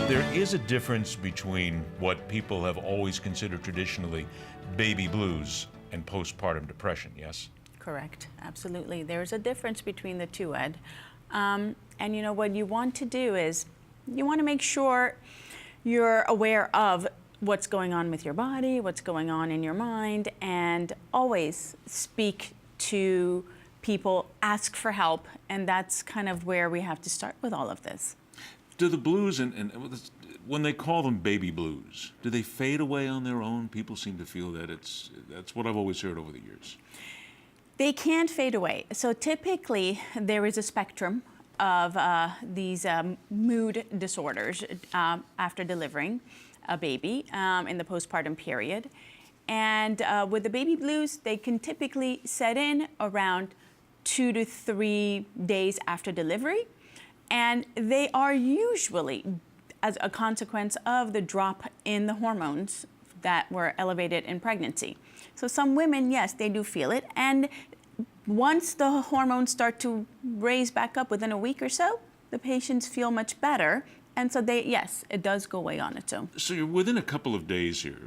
There is a difference between what people have always considered traditionally baby blues and postpartum depression, yes? Correct, absolutely. There's a difference between the two, Ed. And you know what you want to do is you want to make sure you're aware of what's going on with your body, what's going on in your mind, and always speak to people, ask for help, and that's kind of where we have to start with all of this. Do the blues, and when they call them baby blues, do they fade away on their own? People seem to feel that that's what I've always heard over the years. They can fade away. So typically there is a spectrum of these mood disorders after delivering a baby in the postpartum period. And with the baby blues, they can typically set in around 2 to 3 days after delivery. And they are usually as a consequence of the drop in the hormones that were elevated in pregnancy. So some women, yes, they do feel it. And once the hormones start to raise back up within a week or so, the patients feel much better. And so yes, it does go away on its own. So you're within a couple of days here.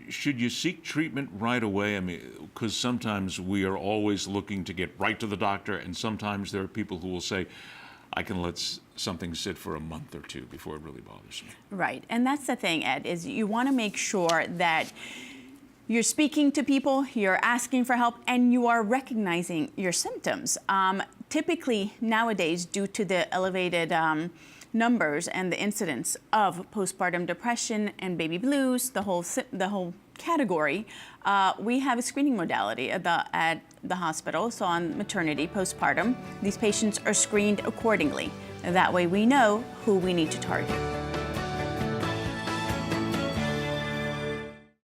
Should you seek treatment right away? I mean, because sometimes we are always looking to get right to the doctor, and sometimes there are people who will say, I can let something sit for a month or two before it really bothers me. Right, and that's the thing, Ed, is you want to make sure that you're speaking to people, you're asking for help, and you are recognizing your symptoms. Typically, nowadays, due to the elevated numbers and the incidence of postpartum depression and baby blues, the whole category, we have a screening modality at the hospital. So on maternity, postpartum, these patients are screened accordingly. That way we know who we need to target.